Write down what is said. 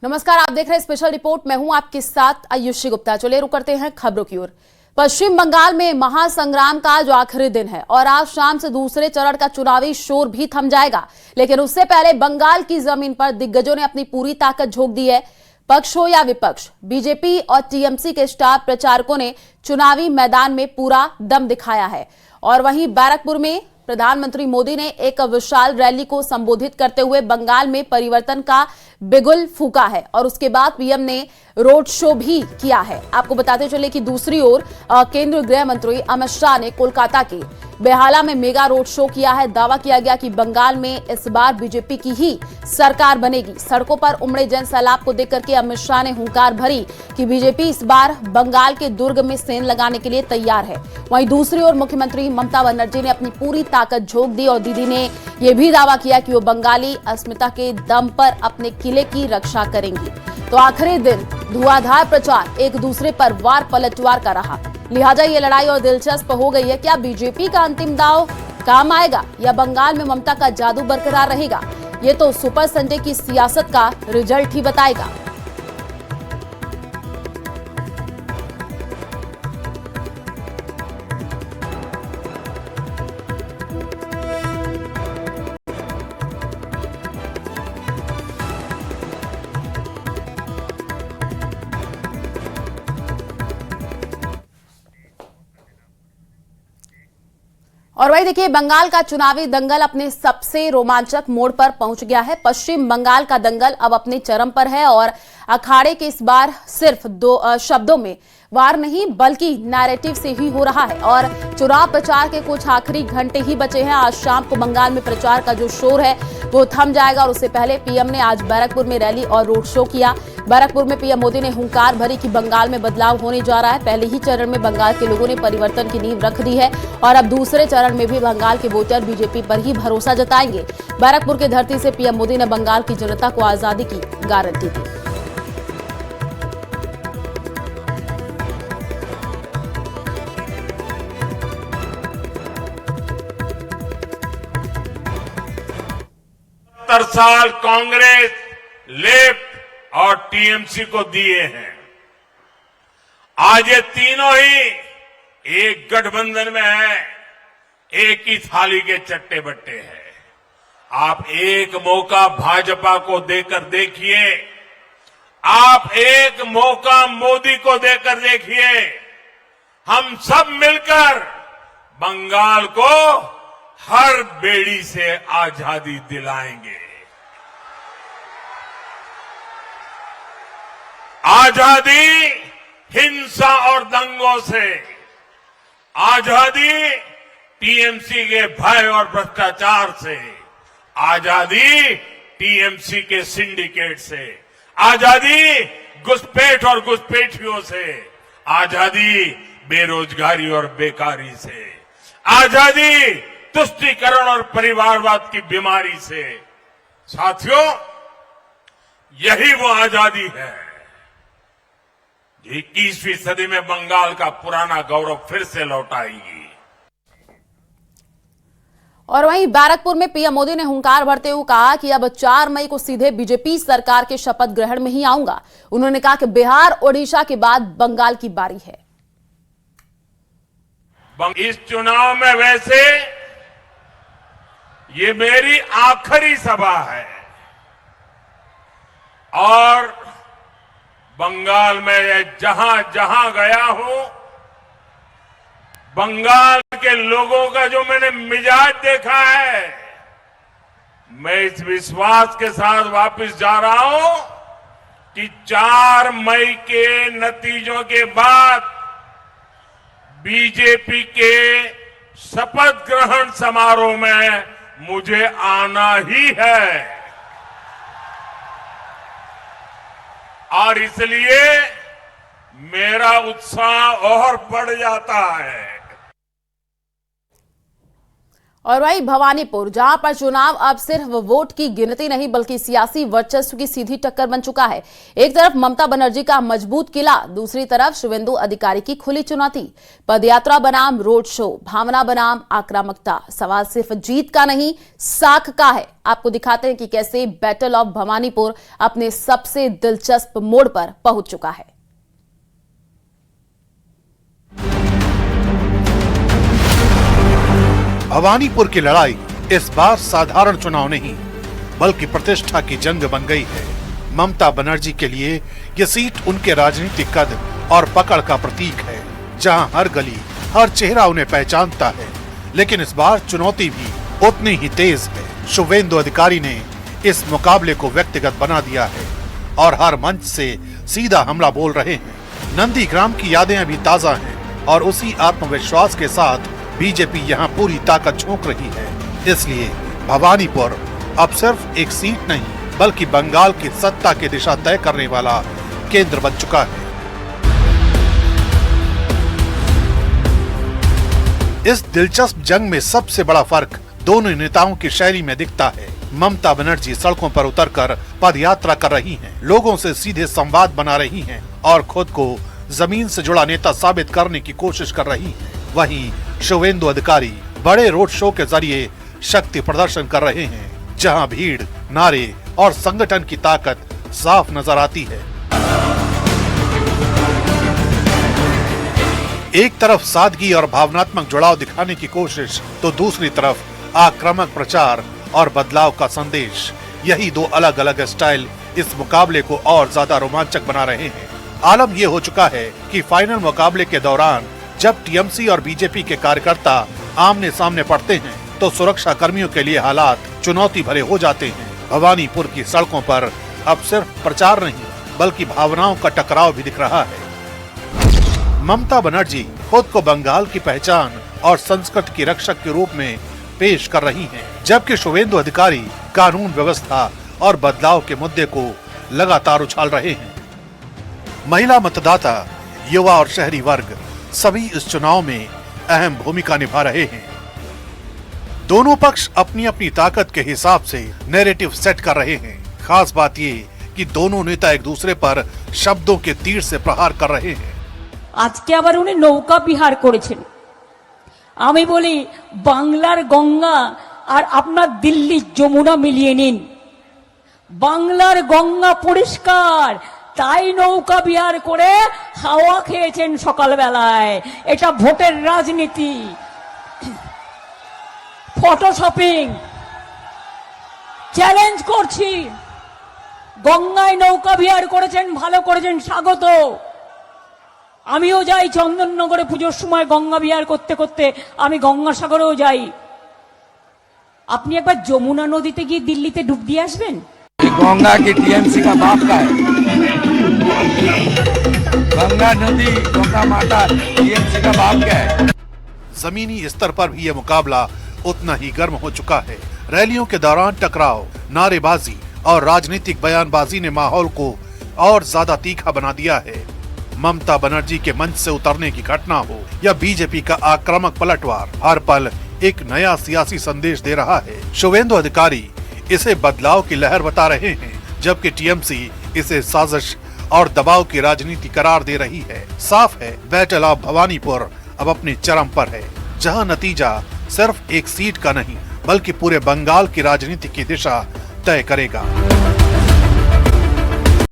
नमस्कार, आप देख रहे हैं स्पेशल रिपोर्ट। मैं हूं आपके साथ आयुषी गुप्ता। चलिए रुक करते हैं खबरों की ओर। पश्चिम बंगाल में महासंग्राम का जो आखिरी दिन है और आज शाम से दूसरे चरण का चुनावी शोर भी थम जाएगा, लेकिन उससे पहले बंगाल की जमीन पर दिग्गजों ने अपनी पूरी ताकत झोंक दी है। पक्ष हो या विपक्ष, बीजेपी और टीएमसी के स्टार प्रचारकों ने चुनावी मैदान में पूरा दम दिखाया है। और वहीं बैरकपुर में प्रधानमंत्री मोदी ने एक विशाल रैली को संबोधित करते हुए बंगाल में परिवर्तन का बिगुल फूंका है और उसके बाद पीएम ने रोड शो भी किया है। आपको बताते चले कि दूसरी ओर केंद्रीय गृह मंत्री अमित शाह ने कोलकाता के बेहाला में मेगा रोड शो किया है। दावा किया गया कि बंगाल में इस बार बीजेपी की ही सरकार बनेगी। सड़कों पर उमड़े जन सैलाब को देख करके अमित शाह ने हुंकार भरी कि बीजेपी इस बार बंगाल के दुर्ग में सेंध लगाने के लिए तैयार है। वहीं दूसरी ओर मुख्यमंत्री ममता बनर्जी ने अपनी पूरी ताकत झोंक दी और दीदी ने यह भी दावा किया कि वो बंगाली अस्मिता के दम पर अपने किले की रक्षा करेंगी। तो आखिरी दिन धुआंधार प्रचार एक दूसरे पर वार पलटवार का रहा। लिहाजा ये लड़ाई और दिलचस्प हो गई है। क्या बीजेपी का अंतिम दांव काम आएगा या बंगाल में ममता का जादू बरकरार रहेगा? ये तो सुपर संडे की सियासत का रिजल्ट ही बताएगा। और वही देखिए, बंगाल का चुनावी दंगल अपने सबसे रोमांचक मोड़ पर पहुंच गया है। पश्चिम बंगाल का दंगल अब अपने चरम पर है और अखाड़े के इस बार सिर्फ दो शब्दों में वार नहीं बल्कि नैरेटिव से ही हो रहा है। और चुनाव प्रचार के कुछ आखिरी घंटे ही बचे हैं। आज शाम को बंगाल में प्रचार का जो शोर है वो थम जाएगा और उससे पहले पीएम ने आज बैरकपुर में रैली और रोड शो किया। बैरकपुर में पीएम मोदी ने हुंकार भरी कि बंगाल में बदलाव होने जा रहा है। पहले ही चरण में बंगाल के लोगों ने परिवर्तन की नींव रख दी है और अब दूसरे चरण में भी बंगाल के वोटर बीजेपी पर ही भरोसा जताएंगे। बैरकपुर की धरती से पीएम मोदी ने बंगाल की जनता को आजादी की गारंटी दी। साल कांग्रेस, लेफ्ट और टीएमसी को दिए हैं। आज ये तीनों ही एक गठबंधन में है, एक ही थाली के चट्टे बट्टे हैं। आप एक मौका भाजपा को देकर देखिए, आप एक मौका मोदी को देकर देखिए। हम सब मिलकर बंगाल को हर बेड़ी से आजादी दिलाएंगे। आजादी हिंसा और दंगों से, आजादी टीएमसी के भय और भ्रष्टाचार से, आजादी टीएमसी के सिंडिकेट से, आजादी घुसपैठ और घुसपैठियों से, आजादी बेरोजगारी और बेकारी से, आजादी तुष्टीकरण और परिवारवाद की बीमारी से। साथियों, यही वो आजादी है। 21वीं सदी में बंगाल का पुराना गौरव फिर से लौटाएगी। और वहीं बैरकपुर में पीएम मोदी ने हुंकार भरते हुए कहा कि अब 4 मई को सीधे बीजेपी सरकार के शपथ ग्रहण में ही आऊंगा। उन्होंने कहा कि बिहार, ओडिशा के बाद बंगाल की बारी है। इस चुनाव में वैसे ये मेरी आखिरी सभा है और बंगाल में जहां जहां गया हूं, बंगाल के लोगों का जो मैंने मिजाज देखा है, मैं इस विश्वास के साथ वापस जा रहा हूं कि 4 मई के नतीजों के बाद बीजेपी के शपथ ग्रहण समारोह में मुझे आना ही है। और इसलिए मेरा उत्साह और बढ़ जाता है। और वही भवानीपुर, जहां पर चुनाव अब सिर्फ वोट की गिनती नहीं बल्कि सियासी वर्चस्व की सीधी टक्कर बन चुका है। एक तरफ ममता बनर्जी का मजबूत किला, दूसरी तरफ शुवेंदु अधिकारी की खुली चुनौती। पदयात्रा बनाम रोड शो, भावना बनाम आक्रामकता। सवाल सिर्फ जीत का नहीं, साख का है। आपको दिखाते हैं कि कैसे बैटल ऑफ भवानीपुर अपने सबसे दिलचस्प मोड़ पर पहुंच चुका है। भवानीपुर की लड़ाई इस बार साधारण चुनाव नहीं बल्कि प्रतिष्ठा की जंग बन गई है। ममता बनर्जी के लिए ये सीट उनके राजनीतिक कद और पकड़ का प्रतीक है, जहां हर गली, हर चेहरा उन्हें पहचानता है। लेकिन इस बार चुनौती भी उतनी ही तेज है। शुवेंदु अधिकारी ने इस मुकाबले को व्यक्तिगत बना दिया है और हर मंच से सीधा हमला बोल रहे हैं। नंदीग्राम की यादें अभी ताजा हैं और उसी आत्मविश्वास के साथ बीजेपी यहां पूरी ताकत झोंक रही है। इसलिए भवानीपुर अब सिर्फ एक सीट नहीं बल्कि बंगाल की सत्ता की दिशा तय करने वाला केंद्र बन चुका है। इस दिलचस्प जंग में सबसे बड़ा फर्क दोनों नेताओं की शैली में दिखता है। ममता बनर्जी सड़कों पर उतरकर पदयात्रा कर रही हैं, लोगों से सीधे संवाद बना रही हैं और खुद को जमीन से जुड़ा नेता साबित करने की कोशिश कर रही हैं। वहीं शुवेंदु अधिकारी बड़े रोड शो के जरिए शक्ति प्रदर्शन कर रहे हैं, जहां भीड़, नारे और संगठन की ताकत साफ नजर आती है। एक तरफ सादगी और भावनात्मक जुड़ाव दिखाने की कोशिश तो दूसरी तरफ आक्रामक प्रचार और बदलाव का संदेश। यही दो अलग अलग स्टाइल इस मुकाबले को और ज्यादा रोमांचक बना रहे हैं। आलम यह हो चुका है कि फाइनल मुकाबले के दौरान जब टीएमसी और बीजेपी के कार्यकर्ता आमने सामने पड़ते हैं तो सुरक्षा कर्मियों के लिए हालात चुनौती भरे हो जाते हैं। भवानीपुर की सड़कों पर अब सिर्फ प्रचार नहीं बल्कि भावनाओं का टकराव भी दिख रहा है। ममता बनर्जी खुद को बंगाल की पहचान और संस्कृति की रक्षक के रूप में पेश कर रही हैं, जबकि शुवेंदु अधिकारी कानून व्यवस्था और बदलाव के मुद्दे को लगातार उछाल रहे हैं। महिला मतदाता, युवा और शहरी वर्ग सभी इस चुनाव में अहम भूमिका निभा रहे हैं। दोनों पक्ष अपनी अपनी ताकत के हिसाब से नैरेटिव सेट कर रहे हैं। खास बात ये कि दोनों नेता एक दूसरे पर शब्दों के तीर से प्रहार कर रहे हैं। আজকে আবার উনি নৌকা বিহার করেছেন। আমি বলি বাংলার গঙ্গা আর আপনার দিল্লির যমুনা মিলিয়ে নিন। বাংলার গঙ্গা পরিষ্কার, তাই নৌকা বিহার করে হাওয়া খেয়েছেন সকালবেলায়। এটা ভোটের রাজনীতি, ফটোশপিং। চ্যালেঞ্জ করছি, গঙ্গায় নৌকা বিহার করেছেন, ভালো করেছেন, স্বাগত। আমিও যাই চন্দননগরে পুজোর সময় গঙ্গা বিহার করতে করতে, আমি গঙ্গাসাগরেও যাই। আপনি একবার যমুনা নদীতে গিয়ে দিল্লিতে ডুব দিয়ে আসবেন। गंगा की टीएमसी का बाप का है। गंगा नदी, गंगा माता टीएमसी का बाप का है। जमीनी स्तर पर भी यह मुकाबला उतना ही गर्म हो चुका है। रैलियों के दौरान टकराव, नारेबाजी और राजनीतिक बयानबाजी ने माहौल को और ज्यादा तीखा बना दिया है। ममता बनर्जी के मंच से उतरने की घटना हो या बीजेपी का आक्रामक पलटवार, हर पल एक नया सियासी संदेश दे रहा है। शुवेंदु अधिकारी इसे बदलाव की लहर बता रहे हैं, जबकि टीएमसी इसे साजिश और दबाव की राजनीति करार दे रही है। साफ है, बैटल ऑफ भवानीपुर अब अपने चरम पर है, जहां नतीजा सिर्फ एक सीट का नहीं बल्कि पूरे बंगाल की राजनीति की दिशा तय करेगा।